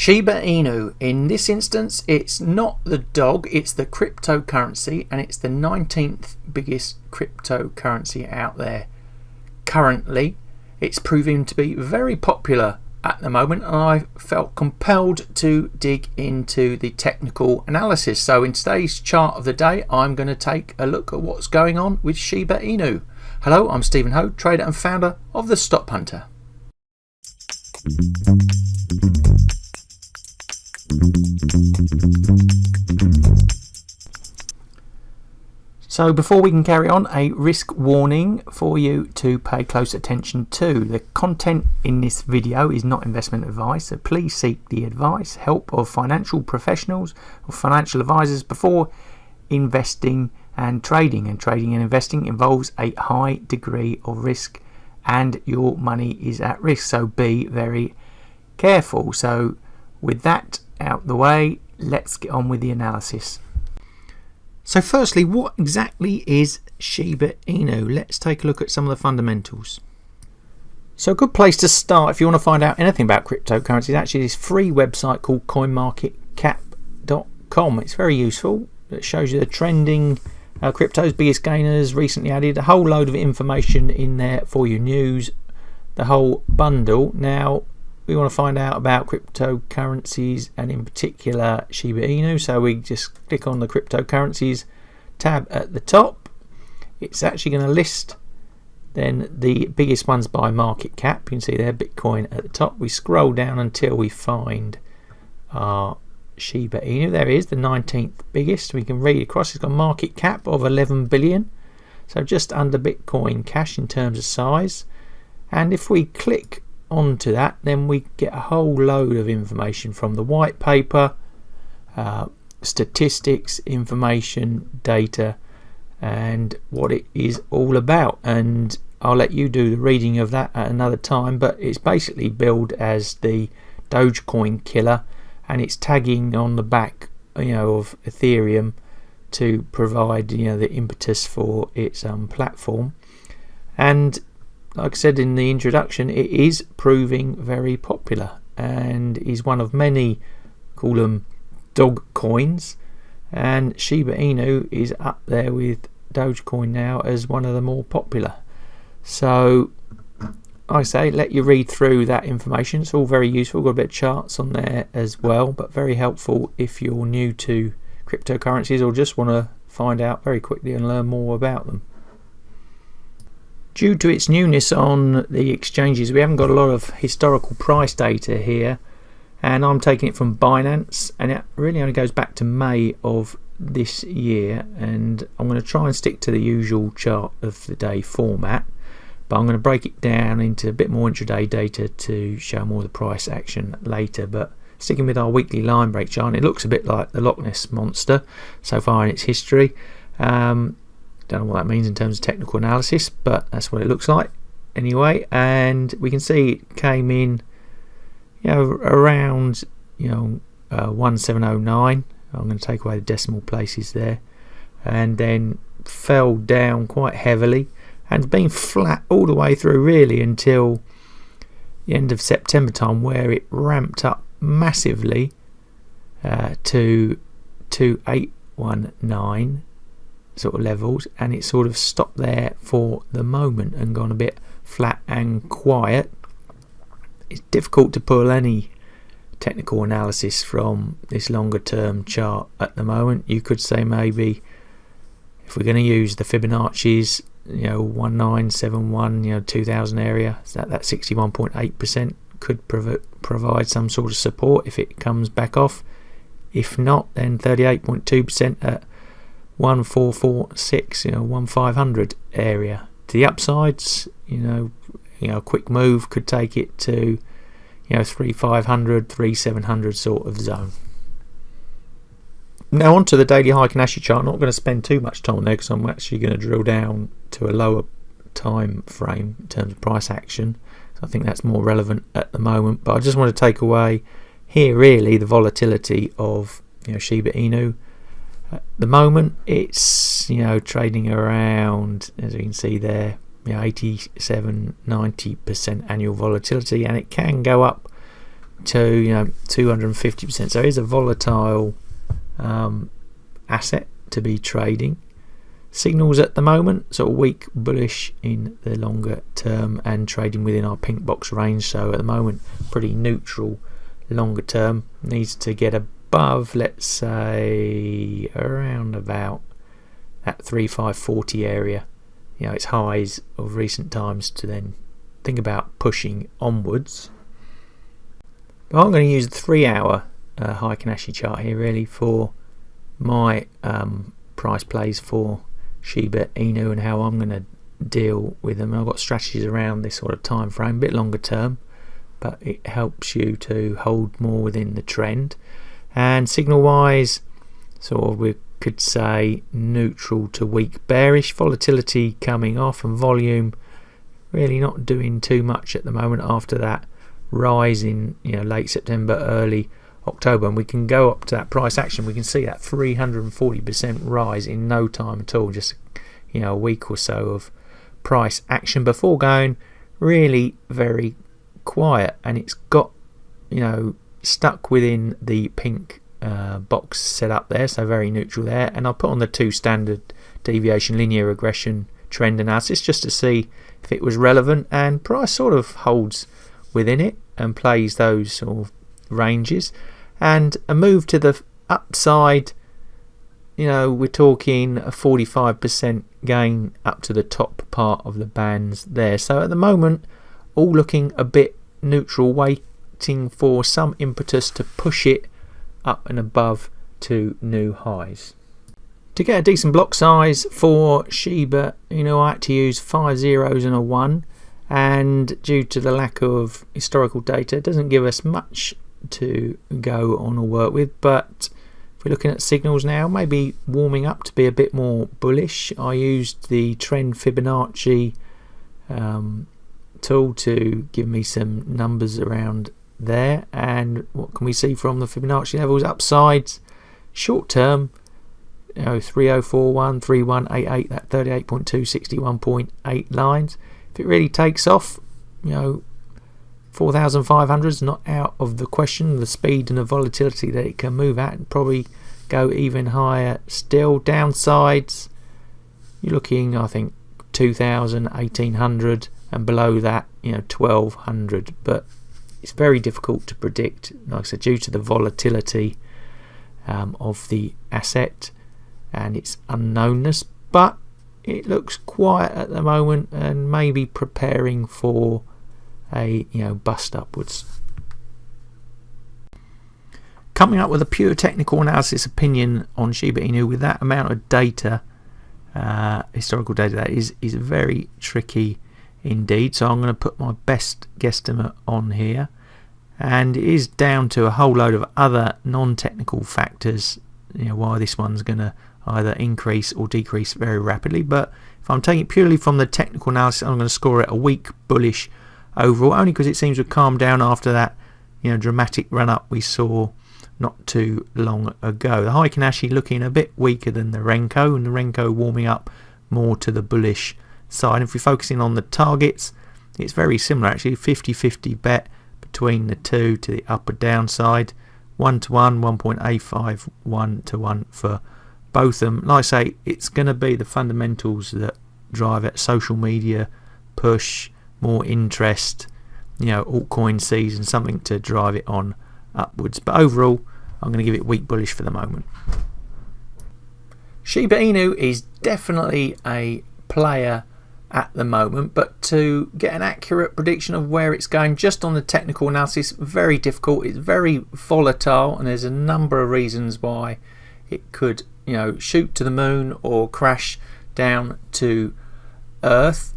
Shiba Inu. In this instance, it's not the dog, it's the cryptocurrency, and it's the 19th biggest cryptocurrency out there. Currently, it's proving to be very popular at the moment, and I felt compelled to dig into the technical analysis. So in today's chart of the day, I'm going to take a look at what's going on with Shiba Inu. Hello, I'm Stephen Ho, trader and founder of the Stock Punter. So before we can carry on, a risk warning for you to pay close attention to. The content in this video is not investment advice, so please seek the advice, help of financial professionals or financial advisors before investing and trading. And trading and investing involves a high degree of risk and your money is at risk, so be very careful. So with that out the way, let's get on with the analysis. So firstly, what exactly is Shiba Inu? Let's take a look at some of the fundamentals. So a good place to start if you want to find out anything about cryptocurrencies is actually this free website called coinmarketcap.com. It's very useful. It shows you the trending cryptos, biggest gainers, recently added, a whole load of information in there for you, news, the whole bundle. Now we want to find out about cryptocurrencies and in particular Shiba Inu, so we just click on the cryptocurrencies tab at the top. It's actually going to list then the biggest ones by market cap. You can see there Bitcoin at the top. We scroll down until we find our Shiba Inu. There it is, the 19th biggest. We can read across. It's got a market cap of 11 billion, so just under Bitcoin Cash in terms of size. And if we click onto that, then we get a whole load of information from the white paper, statistics, information, data, and what it is all about. And I'll let you do the reading of that at another time, but it's basically billed as the DOGECOIN killer, and it's tagging on the back, of Ethereum to provide, the impetus for its platform. And like I said in the introduction, it is proving very popular and is one of many, call them dog coins, and Shiba Inu is up there with Dogecoin now as one of the more popular. So I say let you read through that information. It's all very useful, got a bit of charts on there as well, but very helpful if you're new to cryptocurrencies or just want to find out very quickly and learn more about them. Due to its newness on the exchanges, we haven't got a lot of historical price data here, and I'm taking it from Binance, and it really only goes back to May of this year. And I'm going to try and stick to the usual chart of the day format, but I'm going to break it down into a bit more intraday data to show more of the price action later. But sticking with our weekly line break chart, it looks a bit like the Loch Ness Monster so far in its history. Don't know what that means in terms of technical analysis, but that's what it looks like anyway. And we can see it came in around 1709. I'm going to take away the decimal places there, and then fell down quite heavily and been flat all the way through really until the end of September time, where it ramped up massively to 2819 sort of levels, and it sort of stopped there for the moment and gone a bit flat and quiet. It's difficult to pull any technical analysis from this longer term chart at the moment. You could say maybe if we're going to use the Fibonacci's 1971 2000 area, so that 61.8% could provide some sort of support if it comes back off. If not, then 38.2% at 1446, 1500 area. To the upsides, a quick move could take it to 3500, 3700 sort of zone. Now onto the daily Heikin-Ashi chart. I'm not going to spend too much time there because I'm actually going to drill down to a lower time frame in terms of price action. So I think that's more relevant at the moment. But I just want to take away here really the volatility of Shiba Inu. At the moment it's trading around, as you can see there, 87-90% annual volatility, and it can go up to 250%. So it is a volatile asset to be trading. Signals at the moment sort of weak bullish in the longer term and trading within our pink box range. So at the moment pretty neutral longer term. Needs to get above, let's say, around about that 3540 area, you know, its highs of recent times, to then think about pushing onwards. But I'm going to use the 3-hour Heikin-Ashi chart here really for my price plays for Shiba Inu and how I'm going to deal with them. I've got strategies around this sort of time frame, a bit longer term, but it helps you to hold more within the trend. And signal wise, sort of we could say neutral to weak bearish, volatility coming off and volume really not doing too much at the moment after that rise in, you know, late September, early October, and we can go up to that price action. We can see that 340% rise in no time at all, just, you know, a week or so of price action before going really very quiet, and it's got, you know, stuck within the pink box set up there, so very neutral there. And I'll put on the 2 standard deviation linear regression trend analysis just to see if it was relevant, and price sort of holds within it and plays those sort of ranges. And a move to the upside, you know, we're talking a 45% gain up to the top part of the bands there. So at the moment all looking a bit neutral, waiting for some impetus to push it up and above to new highs. To get a decent block size for Shiba, you know, I had to use 5 zeros and a 1, and due to the lack of historical data it doesn't give us much to go on or work with. But if we're looking at signals now, maybe warming up to be a bit more bullish, I used the trend Fibonacci tool to give me some numbers around there. And what can we see from the Fibonacci levels? Upsides short term, you know, 3041, 3188, that 38.2, 61.8 lines. If it really takes off, you know, 4,500 is not out of the question. The speed and the volatility that it can move at, and probably go even higher still. Downsides, you're looking, I think, 2,000, 1,800, and below that, you know, 1,200. But it's very difficult to predict, like I said, due to the volatility of the asset and its unknownness. But it looks quiet at the moment and maybe preparing for a, you know, bust upwards. Coming up with a pure technical analysis opinion on Shiba Inu with that amount of data, historical data, that is very tricky indeed. So I'm going to put my best guesstimate on here, and it is down to a whole load of other non-technical factors, you know, why this one's going to either increase or decrease very rapidly. But if I'm taking it purely from the technical analysis, I'm going to score it a weak bullish overall, only because it seems to have calmed down after that, you know, dramatic run up we saw not too long ago. The Heikin-Ashi looking a bit weaker than the Renko, and the Renko warming up more to the bullish side. If we're focusing on the targets, it's very similar actually, 50-50 bet between the two to the up or downside, 1-to-1, 1.85, 1-to-1 for both of them. Like I say, it's going to be the fundamentals that drive it. Social media push, more interest, you know, altcoin season, something to drive it on upwards. But overall I'm going to give it weak bullish for the moment. Shiba Inu is definitely a player at the moment, but to get an accurate prediction of where it's going just on the technical analysis, very difficult. It's very volatile, and there's a number of reasons why it could, you know, shoot to the moon or crash down to earth.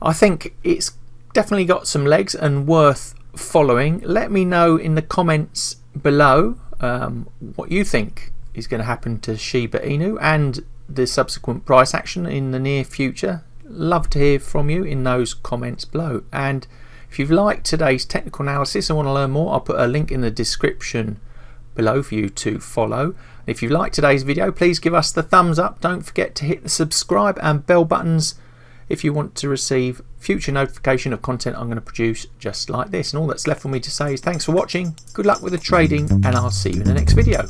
I think it's definitely got some legs and worth following. Let me know in the comments below what you think is going to happen to Shiba Inu and the subsequent price action in the near future. Love to hear from you in those comments below. And if you've liked today's technical analysis and want to learn more, I'll put a link in the description below for you to follow. If you liked today's video, please give us the thumbs up. Don't forget to hit the subscribe and bell buttons if you want to receive future notification of content I'm going to produce just like this. And all that's left for me to say is thanks for watching, good luck with the trading, and I'll see you in the next video.